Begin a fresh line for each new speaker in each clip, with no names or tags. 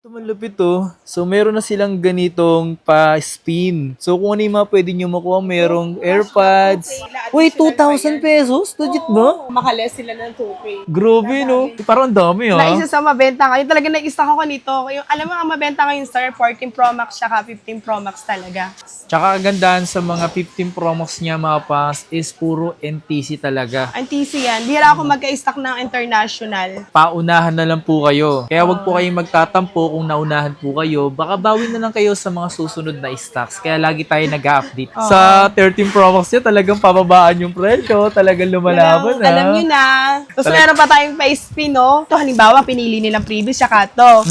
Ito malupit to. So, meron na silang ganitong pa-spin. So, kung ano yung mga pwede nyo makuha, merong AirPods. Wait, 2,000 pesos? Legit ba?
Makales sila ng 2K.
Grabe, no? Parang ang dami,
Na
ha?
isa sa mabenta ngayon, talaga nag-stock ako nito. Yung, alam mo, ang mabenta ngayon, sir, 14 Pro Max tsaka 15 Pro Max talaga.
Tsaka kagandahan sa mga 15 Pro Max niya, mga pas, is puro NTC talaga.
Ang TC yan, bihira ako magka-stock ng international.
Paunahan na lang po kayo. Kaya wag po kayong magtatampo kung naunahan po kayo. Baka bawin na lang kayo sa mga susunod na stocks. Kaya lagi tayo nag-update. Sa 13 Pro Max niya, talagang pababaan yung presyo. Talagang lumalaban, ha?
Alam nyo na. Tapos meron pa tayong pa-spin, no? Ito, halimbawa, pinili nilang previous, tsaka to.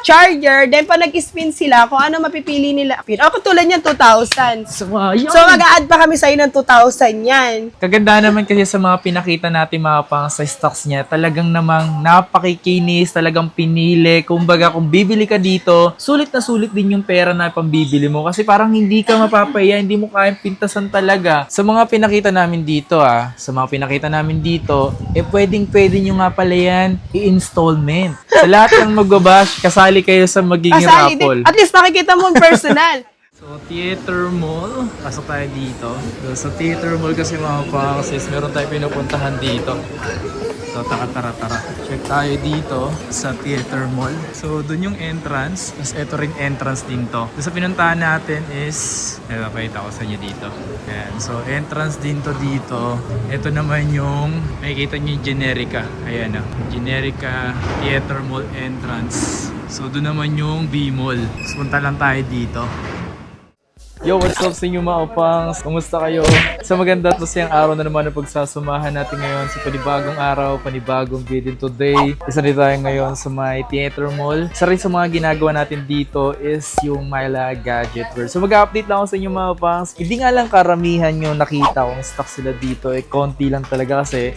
Charger, then pa nag-spin sila, kung ano mapipili nila. O, katulad yan, 2,000. So, mag-a-add pa kami sa'yo ng 2,000 yan.
Kaganda naman kasi sa mga pinakita natin mga pang sa stocks niya, talagang namang napakikinis, talagang pinili. Kumbaga, kung bibili ka dito, sulit na sulit din yung pera na pambibili mo. Kasi parang hindi ka mapapaya, hindi mo kayang pintasan talaga. Sa mga pinakita namin dito, pwede nyo nga pala yan i-installment. Sa lahat ng magbabash, kasali kayo sa magiging
Kasali
raffle.
din. At least makikita mo in personal.
So, Theater Mall. Pasok tayo dito. So, sa Theater Mall kasi mga pangasis, meron tayo pinupuntahan dito. So, tara. Check tayo dito sa Theater Mall. So, dun yung entrance. Tapos, ito rin entrance din to. So, sa pinuntahan natin is, pakita ko sa inyo dito. Ayan. So, entrance din to dito. Ito naman yung, makikita nyo yung Generica. Ayan o. Generica Theater Mall entrance. So, dun naman yung B-Mall. So, punta lang tayo dito. Yo, what's up sa inyo mga pangs? Kumusta kayo? Sa maganda at masayang araw na naman na pagsasamahan natin ngayon sa panibagong araw, panibagong video today. Isa rin tayo ngayon sa may Theater Mall. Isa rin sa mga ginagawa natin dito is yung Myla Gadget World. So mag-update lang ako sa inyo mga pangs. Hindi nga lang karamihan yung nakita kung stock sila dito. Konti lang talaga kasi.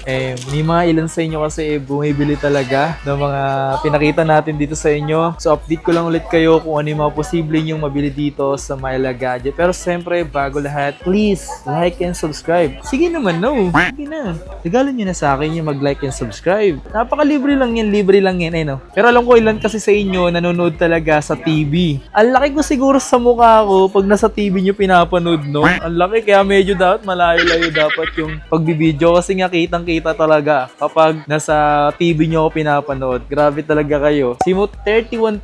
May mga ilan sa inyo kasi bumibili talaga ng mga pinakita natin dito sa inyo. So update ko lang ulit kayo kung ano yung mga posible yung mabili dito sa Myla Gadget. Pero siyempre, bago lahat, please, like and subscribe. Sige naman, no. Sige na. Regalo nyo na sa akin yung mag-like and subscribe. Napakalibre lang yan, no. Pero alam ko ilan kasi sa inyo nanonood talaga sa TV. Ang laki ko siguro sa mukha ko pag nasa TV nyo pinapanood, no. Ang laki, kaya medyo dapat malayo-layo dapat yung pagbibideo kasi nga kitang-kita talaga kapag nasa TV nyo ako pinapanood. Grabe talaga kayo. Simo 31%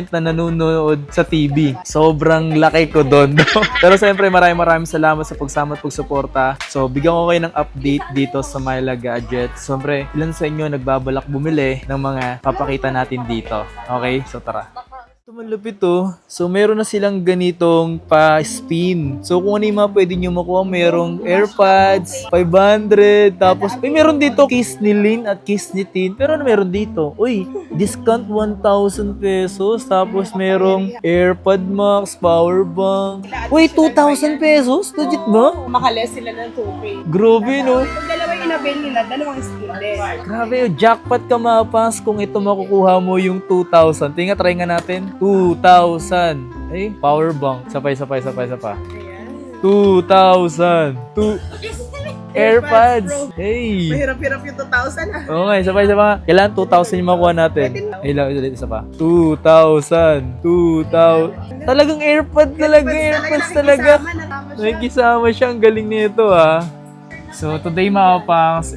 na nanonood sa TV. Sobrang laki ko doon, no? Pero siyempre maraming salamat sa pagsama at pagsuporta. So bigyan ko kayo ng update dito sa Myla Gadget. Siyempre ilan sa inyo nagbabalak bumili ng mga papakita natin dito. Okay? So tara. Ito malupit to. So meron na silang ganitong pa-spin. So kung ano yung mga pwede nyo makuha, merong AirPods, 500, tapos meron dito kiss ni Lin at kiss ni Tin. Pero ano meron dito? Uy, discount 1,000 pesos. Tapos merong AirPod Max, power bank. Uy, 2,000 pesos? Legit ba?
Makales sila ng 2K.
Grabe, no?
Pag dalawa yung in-avail nila, dalawang skill din.
Grabe, jackpot ka mapas kung ito makukuha mo yung 2,000. Tinga, try nga natin. 2,000. Ay, power bank. Sapay. 2,000. AirPods. Hey.
Mahirap-hirap yung 2,000 ah.
Oo nga, sabay. Kailangan 2,000 yung makuha natin. Ay, lang, isa pa. 2,000. Talagang AirPods talaga. Nakikisama siya. Ang galing nito, ha. So today mga pangs,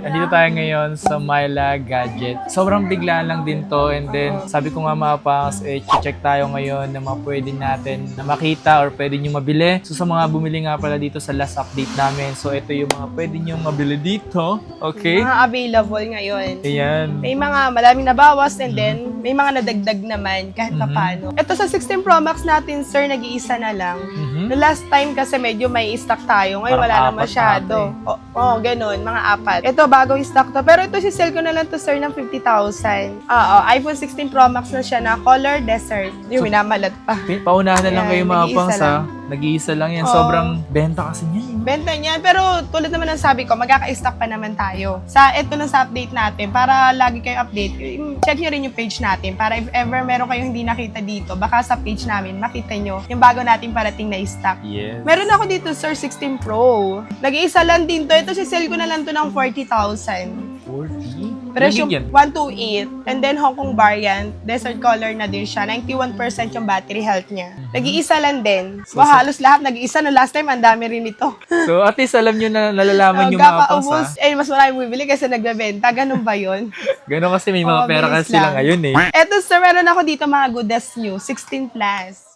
andito tayo ngayon sa Myla Gadget. Sobrang bigla lang din to, and then sabi ko nga mga pangs, check tayo ngayon ng mga pwede natin na makita or pwede nyo mabili. So sa mga bumili nga pala dito sa last update namin, so ito yung mga pwede nyo mabili dito. Okay?
Mga available ngayon.
Ayan.
May mga maraming nabawas and then may mga nadagdag naman kahit paano. Ito sa 16 Pro Max natin, sir, nag-iisa na lang. The last time kasi medyo may stock tayo. Ngayon
Parang
wala na
apat
masyado. Oo, ganun. Mga 4. Ito, bagong stock to. Pero ito, si-sell ko na lang to, sir, ng 50,000. Oo, iPhone 16 Pro Max na siya na color desert. Yung minamalat pa.
Paunahan na lang
Ayan,
kayo mga
nag-iisa
pangs, ha.
lang.
Nag-iisa lang yan.
Oo.
Sobrang benta kasi niyan.
Benta niyan. Pero tulad naman ng sabi ko, magkaka-stock pa naman tayo. Ito na sa update natin, para lagi kayo update, check nyo rin yung page natin. Para if ever meron kayong hindi nakita dito, baka sa page namin, makita nyo yung bago natin parating na stock.
Yes.
Meron ako dito, sir, 16 Pro. Nag-iisa lang din to. Ito, si-sell ko na lang to ng 40,000.
40?
Presyo
Ilang gig yan?
128. And then Hong Kong variant, desert color na din siya. 91% yung battery health niya. Nag-iisa lang din. Halos lahat nag-iisa. No, last time, ang dami rin ito.
So, at least alam nyo na nalalaman yung mga pangs, ha?
Mas marami bibili kasi nagbebenta. Ganun ba yun?
Gano'n kasi may mga pera
Mabilis
kasi sila
lang.
ngayon eh.
Eto sir, meron ako dito mga goodest new, 16 plus.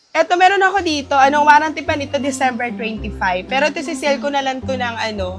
Eto, meron ako dito, warranty pa nito December 25. Pero ito sisale ko na lang to ng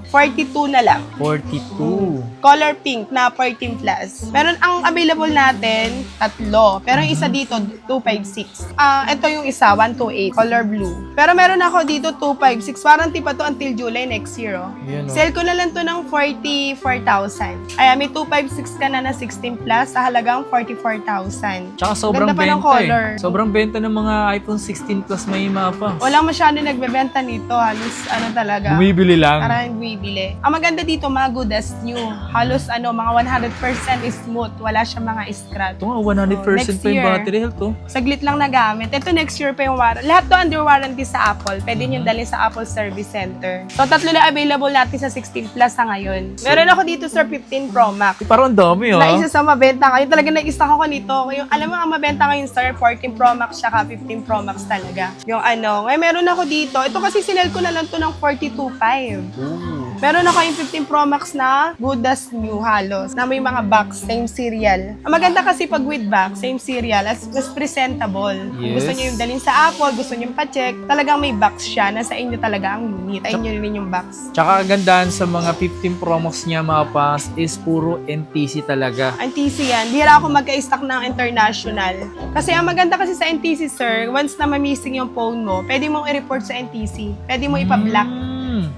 42 na lang.
42.
Color pink na 14 plus. Meron ang available natin, 3. Pero yung isa dito, 256. Ito yung isa, 128, color blue. Pero meron ako dito, 256. Warranty pa to until July next year, oh.
Yan, oh.
Sale ko na lang to ng 44,000. Ay, may 256 ka na 16 plus sa halagang 44,000.
Tsaka sobrang
Ganda pa ng
benta
color.
eh. Sobrang benta ng mga iPhone 16 Plus may mapa.
Walang masyado nagbebenta nito. Halos talaga.
Bumibili lang.
Parang bibili. Ang maganda dito, mga goodest new. Halos mga 100% is smooth. Wala siya mga scratch.
Ito nga, 100%
Next
pa yung
year.
battery health oh.
Saglit lang nagamit. Ito next year pa yung warranty. Lahat to under warranty sa Apple. Pwede nyo dalhin sa Apple Service Center. So, 3 na available natin sa 16 Plus sa ngayon. Meron ako dito, sir, 15 Pro Max.
Parang ang dami
Na
ah.
isa sa mabenta ngayon. Talaga nag-stock ako nito. Yung, alam mo, ang mabenta ngayon, sir, 14 Pro Max siya 15 Pro Max talaga. Yung ngayon meron ako dito. Ito kasi sinel ko na lang to ng 42.5. Meron ako yung 15 Pro Max na good as new halos. Na may mga box, same serial. Ang maganda kasi pag with box, same serial, as mas presentable. Kung
Yes.
gusto nyo yung dalhin sa Apple, gusto nyo yung pa-check, talagang may box siya. Nasa inyo talaga ang unit. Sa inyo rin yung box.
Tsaka kagandahan sa mga 15 Pro Max niya mga pangs is puro NTC talaga.
Ang NTC yan, bihira ako magka-stock ng international. Kasi ang maganda kasi sa NTC, sir, once na ma-missing yung phone mo, pwede mong i-report sa NTC. Pwede mo ipa-block.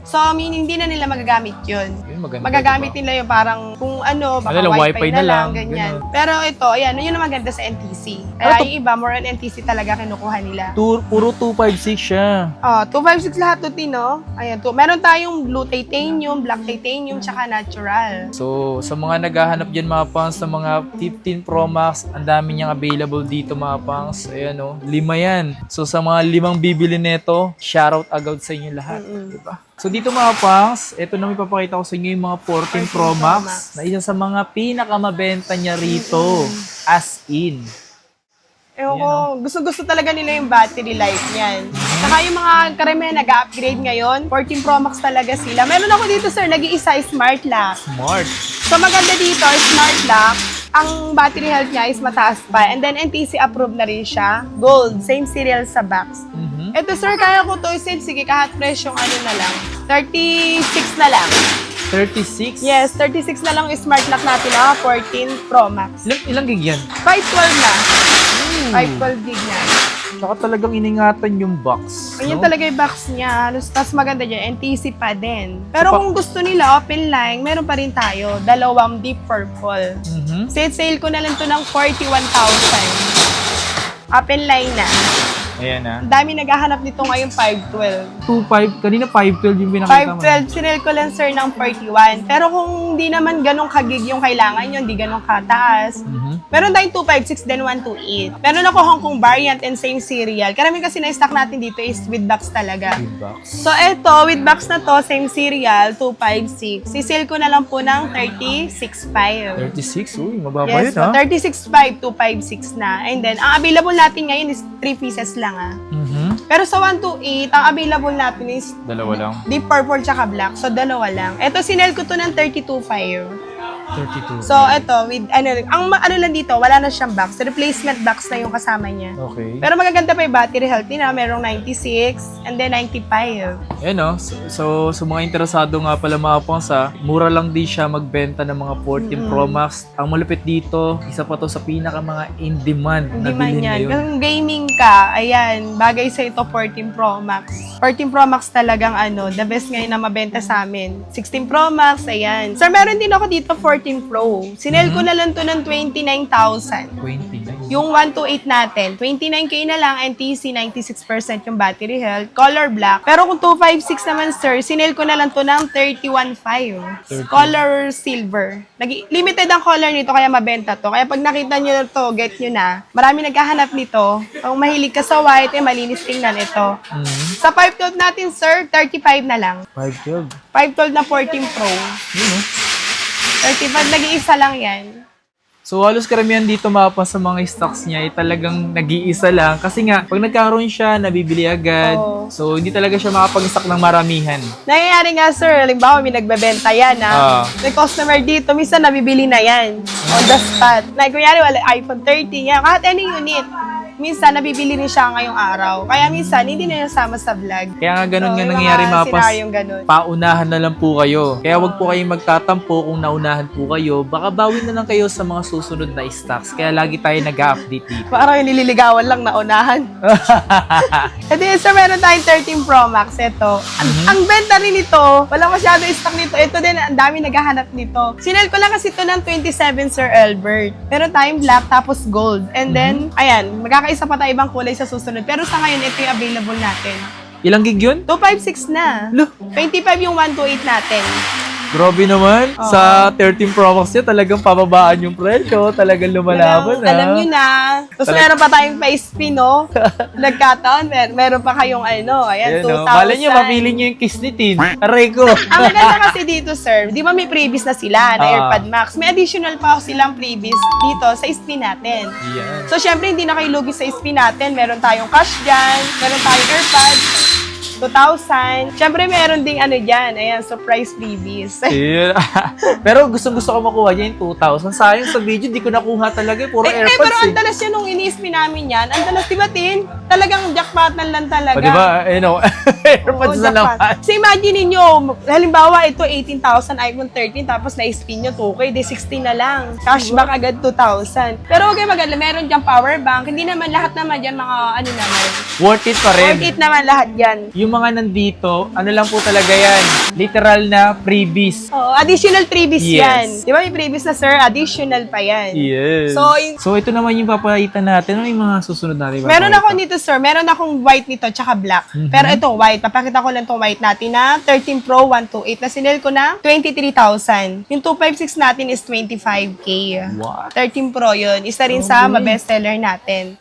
So, I mean, hindi na nila magagamit yun.
Yun, maganda,
Magagamit
diba?
nila yung parang kung baka
Ano lang,
wifi
wifi
na
na
lang,
lang,
ganyan.
ganun.
Pero ito, ayan, yun ang maganda sa NTC. Kaya
Ito-
yung iba, more on NTC talaga kinukuha nila.
Puro 256 siya.
256 lahat to, Tino. Ayan, meron tayong blue titanium, black titanium, tsaka natural.
So, sa mga naghahanap dyan mga pangs sa mga 15 Pro Max, ang dami niyang available dito mga pangs. Ayan o, 5 yan. So, sa mga 5 bibili neto, shoutout agad sa inyo lahat. Diba? So, dito mga pangs, ito na may papakita ko sa inyo yung mga 14 Pro Max na isa sa mga pinakamabenta niya rito. As in.
Ewan ko, gusto-gusto talaga nila yung battery life niyan. Saka yung mga karamihan nag-upgrade ngayon, 14 Pro Max talaga sila. Meron ako dito, sir, nag-iisa smart lock.
Smart.
So maganda dito, smart lock. Ang battery health niya is mataas pa. And then NTC approved na rin siya. Gold, same serial sa box. Ito, sir, kaya ko to i-send. Sige, kahit presyong na lang. 36 na lang.
36?
Yes, 36 na lang yung smart lock natin, 14 Pro Max.
Ilang gig yan?
512 na. 512 gig na.
Tsaka talagang iningatan yung box.
Ayun
no?
talaga yung box niya. Tapos maganda dyan, NTC pa din. Pero kung gusto nila, open line, meron pa rin tayo. 2 deep purple. Sale ko na lang to ng 41,000. Open line na.
Ayan
Ang dami naghahanap nito ngayon, 512.
2.5, kanina 5.12 yung pinakita mo.
512, sinel ko lang sir ng 41. Pero kung hindi naman ganong kagig yung kailangan nyo, hindi ganong kataas. Meron tayong 256, then 128. Meron ako Hong Kong variant and same serial. Karami kasi na-stock natin dito is with box talaga.
Big box.
So eto, with box na to, same serial, 256. Sisale ko na lang po ng 36.5.
36? Uy, mababa
Yes,
yun ha?
36.5, 256 na. And then, ang available natin ngayon is 3 pieces lang Pero sa 128, ang available natin is
Dalawa lang.
deep purple tsaka black. So, dalawa lang. Ito, sinel ko to ng 32.5.
32.
So, ito, with, ang lang dito, wala na siyang box. Replacement box na yung kasama niya.
Okay.
Pero magaganda pa yung battery health niya. Merong 96 and then 95.
Ayan o. So, sa mga interesado nga pala mga pangs ha, mura lang din siya magbenta ng mga 14 Pro Max. Ang malupit dito, isa pa to sa pinaka mga in-demand na
Hindi man
bilhin
yan.
ngayon.
Kung gaming ka, ayan, bagay sa ito 14 Pro Max. 14 Pro Max talagang the best ngayon na mabenta sa amin. 16 Pro Max, ayan. Sir, meron din ako dito 14 Pro. Sinel ko na lang to ng 29,000.
29.
Yung 128 natin, 29K na lang, NTC, 96% yung battery health, color black. Pero kung 256 naman, sir, sinel ko na lang to ng 31.5. Color silver. Limited ang color nito, kaya mabenta to. Kaya pag nakita nyo to, get nyo na. Marami naghahanap nito. Kung mahilig ka sa white, malinis tingnan ito. Sa 512 natin, sir, 35 na lang.
512.
512 na 14 Pro.
Yun o.
35, nag-iisa lang yan.
So, halos karamihan dito mapa sa mga stocks niya ay talagang nag-iisa lang. Kasi nga, pag nagkaroon siya, nabibili agad.
Oo.
So, hindi talaga siya makapag-stock ng maramihan.
Nangyayari nga, sir, halimbawa may nagbebenta yan, May customer dito, minsan nabibili na yan on the spot. Like, kunyari, wala iPhone 30, yan, kahit any unit. Minsan, nabibili rin siya ngayong araw. Kaya minsan, hindi na nasama sa vlog.
Kaya nga ganun nga
yung
nangyayari,
mga
mapas.
senaryong ganun.
Paunahan na lang po kayo. Kaya wag po kayong magtatampo kung naunahan po kayo. Baka bawin na lang kayo sa mga susunod na stocks. Kaya lagi tayo nag-update dito.
Parang yung nililigawan lang na unahan. Ito sir, meron tayong 13 Pro Max. Ito. Ang benta rin ito, wala masyado stock nito. Ito din, ang dami naghahanap nito. Sinel ko lang kasi ito ng 27 Sir Albert. Meron tayong black tapos gold. And then, ayan, magkakaisa pa tayo ibang kulay sa susunod. Pero sa ngayon, ito yung available natin.
Ilang gig yun?
256 na. 25 yung 128 natin.
Grabe naman.
Oo.
Sa 13 Pro Max niya, talagang pababaan yung presyo. Talagang lumalaban,
Alam nyo na. Tapos meron pa tayong pa-spin, no? Nagkataon, meron pa kayong ayan, 2,000.
Malay nyo, mapili nyo yung kiss ni Tin. Aray ko.
Ang maganda kasi dito, sir, di ba may previous na sila na AirPod Max? May additional pa silang previous dito sa spin natin.
Yan.
So, syempre, hindi na kayo lugi sa spin natin. Meron tayong cash dyan, meron tayong AirPod, 2,000. Syempre, meron ding dyan. Ayan, surprise freebies.
Yeah. Pero gusto ko makuha niya yung 2,000. Sayang sa video, di ko nakuha talaga. Puro AirPods
pero ang dalas yan nung ini-spin namin yan. Ang dalas, di ba, Tin? Talagang jackpotan lang talaga.
O, di ba? AirPods
Oo,
na naman.
So, imagine niyo, halimbawa, ito 18,000 iPhone 13, tapos na-spin nyo 2K, di 16 na lang. Cashback agad 2,000. Pero okay, maganda, meron dyan power bank. Hindi naman lahat naman dyan mga naman.
Worth it pa rin.
Worth it naman lahat dyan.
Yung mga nandito, lang po talaga yan. Literal na freebies.
Oo, additional freebies
Yes.
yan. Di ba may freebies na, sir? Additional pa yan.
Yes. So, ito naman yung papalitan natin. Ano yung mga susunod natin?
Meron ako nito, sir. Meron akong white nito, tsaka black. Pero ito, white. Papakita ko lang itong white natin na 13 Pro 128. Na sinil ko na 23,000. Yung 256 natin is 25K.
What?
13 Pro yun. Isa rin sa mabestseller natin.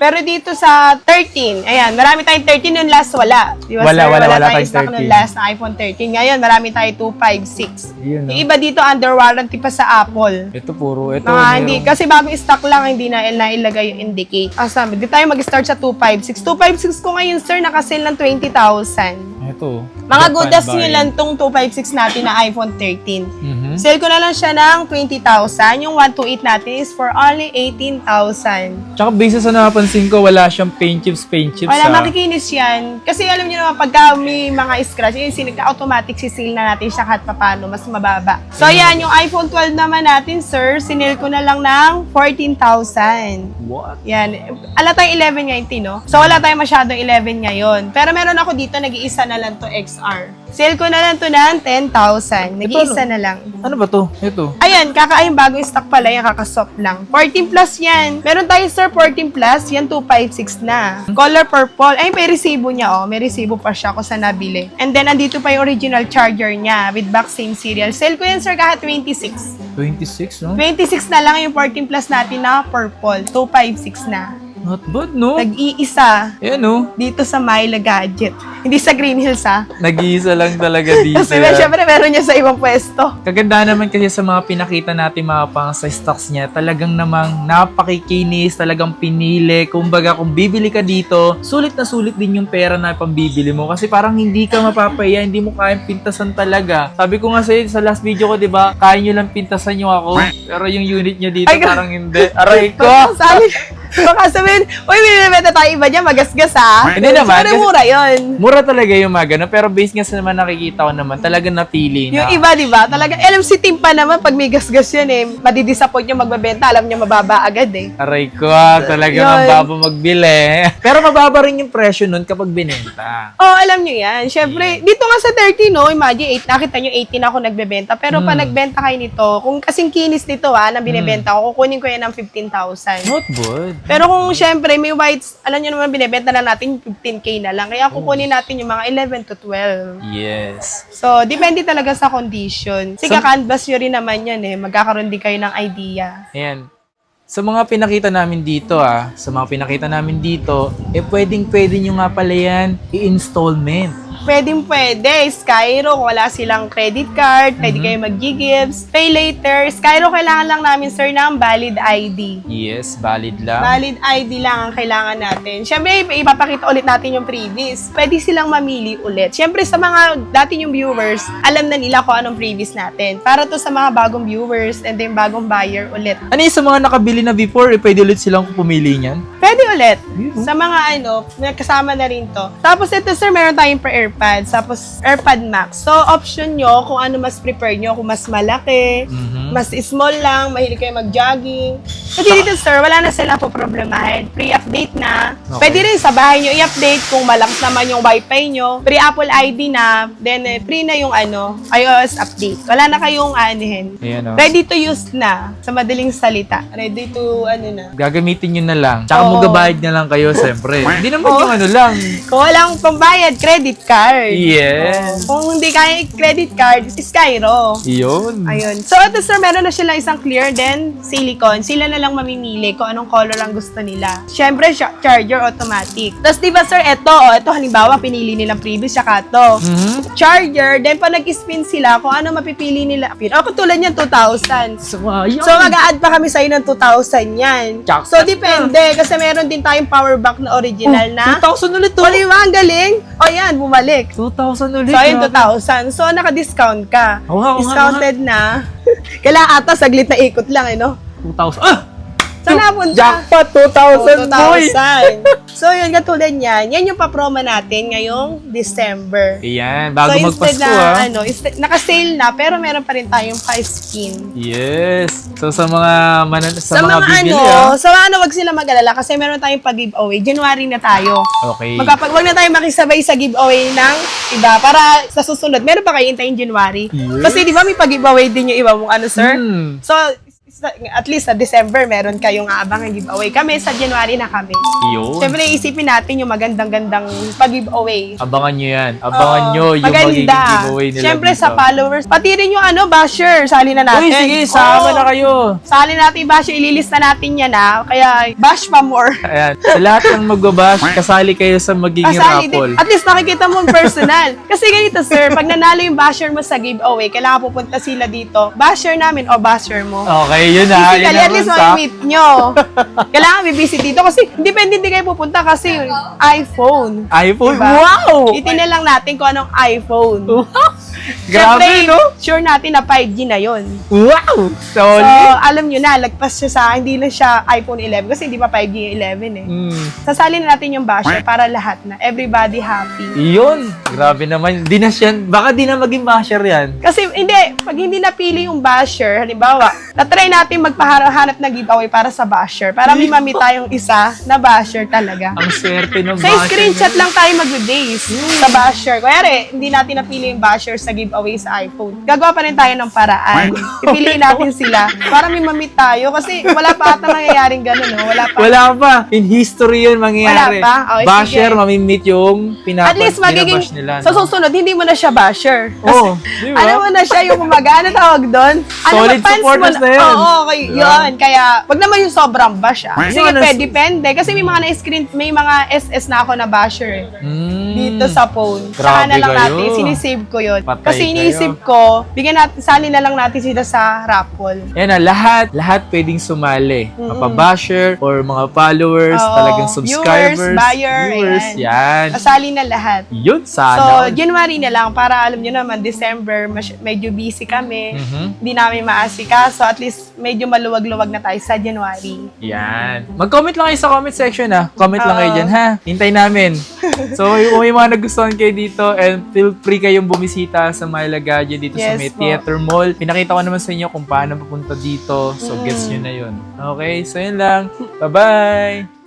Pero dito sa 13, ayan, marami tayong 13 yung last wala. Di ba,
Wala
tayong
tayong
stock
13.
nung last na iPhone 13. Ngayon, marami tayong 256.
Yun, no?
Yung iba dito under warranty pa sa Apple.
Ito puro. Ito,
Mga hindi, kasi bagong stock lang, hindi na nailagay yung indicate. Sabi, di tayo mag-start sa 256. 256 ko ngayon, sir, nakasale ng 20,000.
Ito.
Mga goodas nyo lang tong 256 natin na iPhone 13. Sale ko na lang siya ng 20,000. Yung 128 natin is for only 18,000.
Tsaka basis sa napansin ko, wala siyang paint chips.
Wala, makikinis yan. Kasi alam nyo naman, pagka may mga scratch, yung automatic sisil na natin siya kahit papano, mas mababa. So, yan, yung iPhone 12 naman natin, sir, sinil ko na lang ng 14,000.
What?
Yan. Ala tayong 11 ngayon, no? So, wala tayong masyadong 11 ngayon. Pero meron ako dito, nag-iisa na lang to XR. Sale ko na lang to ng 10,000. Nag-iisa na lang.
Ano ba to? Ito.
Ayan, kakaayong bagong stock pala, yan, kakasoft lang. 14 plus yan. Meron tayo, sir, 14 plus. Yan, 256 na. Color purple. Ay, may resibo niya, oh. May resibo pa siya kung saan nabili. And then, andito pa yung original charger niya with back same serial. Sale ko yan, sir, kahit 26.
26, no?
26 na lang yung 14 plus natin na purple. 256 na.
Not bad, no?
Nag-iisa
Ayan, no?
dito sa Myla Gadget. Hindi sa Green Hills, ha?
Nag-iisa lang talaga dito.
Kasi syempre meron niya sa ibang pwesto.
Kaganda naman kasi sa mga pinakita natin mga pang sa stocks niya, talagang namang napakikinis, talagang pinili. Kumbaga, kung bibili ka dito, sulit na sulit din yung pera na pambibili mo. Kasi parang hindi ka mapapaya, hindi mo kayang pintasan talaga. Sabi ko nga sa'yo, sa last video ko, di ba, kaya nyo lang pintasan nyo ako. Pero yung unit niya dito, parang hindi. Aray ko!
Sabi, baka sabihin, uy, binibenta tayo iba niya, magasgas, ha?
Hindi naman,
Sorry,
kasi-
mura yun.
Mura talaga yung mga ganun, pero based nga sa naman nakikita ko naman, talagang napili na.
Yung iba, di ba? Talaga, alam si Tim pa naman, pag may gasgas yun, madidisappoint yung magbabenta, alam niya mababa agad, eh.
Aray ko, talagang
Yun.
ang baba magbili. Pero mababa rin yung presyo nun kapag binenta.
Oh, alam nyo yan. Siyempre, dito nga sa 30, no, imagine, nakita nyo, 18 ako nagbebenta. Pero pa nagbenta kayo nito, kung kasing kinis nito, na binibenta ko, kukunin ko yan ng 15,000.
Not good.
Pero kung syempre may whites, alam nyo naman binibenta na natin 15K na lang. Kaya kukunin natin yung mga 11 to 12.
Yes.
So, depende talaga sa condition. Kasi canvas nyo rin naman yan, magkakaroon din kayo ng idea.
Ayan. Sa mga pinakita namin dito pwedeng-pwede nyo nga pala yan i-installment.
Pwede. Skyro, kung wala silang credit card, pwede kayo mag-gifts. Pay later. Skyro, kailangan lang namin, sir, ng valid ID.
Yes, valid lang.
Valid ID lang ang kailangan natin. Siyempre, ipapakita ulit natin yung previous. Pwede silang mamili ulit. Siyempre, sa mga dati yung viewers, alam na nila kung anong previous natin. Para to sa mga bagong viewers and then bagong buyer ulit.
Ano yung sa mga nakabili na before, pwede ulit silang pumili niyan?
Pwede ulit. Sa mga kasama na rin to. Tapos ito, sir, meron tayong AirPods. Tapos AirPod Max. So, option nyo kung ano mas prefer nyo. Kung mas malaki, mas small lang, mahilig kayo mag-jogging. So, dito, sir, wala na sila po problemahin. Pre-update na.
Okay.
Pwede rin sa bahay nyo i-update kung malakas naman yung wifi nyo. Pre-Apple ID na. Then, free na yung iOS update. Wala na kayong anihin.
Ayan,
Ready to use na. Sa madaling salita. Ready to, na.
Gagamitin nyo na lang. Tsaka
Oo.
magabayad na lang kayo, siyempre. Hindi naman yung lang.
Kung walang pambayad, credit card.
Yes.
Kung hindi kaya credit card, Skyro.
Yun.
Ayun. So, ito sir, meron na sila isang clear then silicone. Sila na lang mamimili kung anong color ang gusto nila. Siyempre, charger automatic. Tapos, di ba sir, ito halimbawa, pinili nilang previous, saka to. Charger, then pag nag-spin sila, kung ano mapipili nila. Katulad niyan, 2,000. So, mag-a-add pa kami sa'yo ng 2,000 yan. So, depende. Kasi meron din tayong power bank na original na.
2,000 ulit to.
O, di ba? Ang galing. O, yan, bumalik.
2,000 ulit.
So, ayun, 2,000. So, naka-discount ka.
Oo nga.
Discounted na. Kailangan ata, saglit na ikot lang,
2,000. Ah!
Saan napunta?
Jackpot, 2,000, boy!
2,000. So, yun, katulad niyan. Yan yung papromo natin ngayong December.
Ayan, bago
so,
magpasko,
instead na, naka-sale na, pero meron pa rin tayong 5 skin.
Yes. So, sa mga mga bibili,
sa mga wag sila mag-alala kasi meron tayong pag-giveaway. January na tayo.
Okay.
Wag na tayo makisabay sa giveaway ng iba para sa susunod. Meron pa kayo hintayin January.
Yes.
Kasi di ba may pag-giveaway din yung iba mong sir? So, at least sa December, meron kayong aabangan giveaway. Kami, sa January na kami.
Yun.
Siyempre, isipin natin yung magandang-gandang pag-giveaway.
Abangan nyo yan. Abangan nyo yung
maganda.
magiging giveaway nila
Siyempre,
dito.
sa followers. Pati rin yung basher. Sali na natin.
Uy, sige, sama na kayo.
Sali natin yung basher. Ililista natin yan, Kaya, bash pa more.
Ayan. Sa lahat ng magbabash, kasali kayo sa magiging raffle.
At least nakikita mo personal. Kasi ganito, sir, pag nanalo yung basher mo sa giveaway, kailangan pupunta sila dito. Basher namin o basher mo.
Okay, yun na.
Physically, at least ma-meet nyo. Kailangan may-visit dito kasi depende hindi kayo pupunta kasi iPhone.
iPhone?
Diba?
Wow!
Itinal lang natin kung anong iPhone.
Grabe,
Siyempre,
no?
sure natin na 5G na yon.
Wow!
So, alam nyo na, lagpas siya hindi na siya iPhone 11 kasi hindi pa 5G yung 11 Sasali na natin yung basher para lahat na. Everybody happy.
Yun! Grabe naman. Di na siya, baka di na maging basher yan.
Kasi, pag hindi napili yung basher, halimbawa, na-try natin magpahanap ng giveaway para sa basher. Para may mami tayong isa na basher talaga.
Ang swerte ng
Sa
basher.
screenshot lang tayo mag-base sa basher. Kaya hindi natin napili yung basher sa giveaway sa iPhone. Gagawa pa rin tayo ng paraan. Pipiliin natin sila para may mamit tayo. Kasi wala pa ata nangyayaring gano'n, no? Wala pa.
In history yun mangyayari.
Wala pa? Okay,
basher,
sige.
mamimit yung
At least magiging,
binabash nila.
sa susunod, hindi mo na siya basher.
Oo. Di ba?
Ano mo na siya yung ano tawag doon?
Solid
fans
supporters
mo
na yan.
Oo, okay, yun. Kaya, wag naman yung sobrang bash, Sige,
Yung
depende. Kasi may mga na-screen, may mga SS na ako na basher, dito sa phone. Saka
Grabe
na lang
kayo.
natin, sinisave ko yun.
Patay
Kasi iniisip ko, sali na lang natin sila sa raffle.
Yan na, lahat pwedeng sumali. Mapa-basher or mga followers,
Oo.
talagang subscribers,
Viewers, buyer,
viewers,
ayan.
yan.
Kasali na lahat.
Yun,
So,
sana.
January na lang para alam nyo naman, December, medyo busy kami.
Mhm.
Hindi namin maasikaso. At least, medyo maluwag-luwag na tayo sa January.
Yan. Mag-comment lang kayo sa comment section, Comment lang kayo
Oo.
dyan, Hintay namin. So, kung may mga nagustuhan kayo dito, and feel free kayong bumisita sa Myla Gadget dito sa
Yes
May
po.
Theater Mall. Pinakita ko naman sa inyo kung paano papunta dito. So, gets nyo na yun. Okay? So, yun lang. Bye-bye!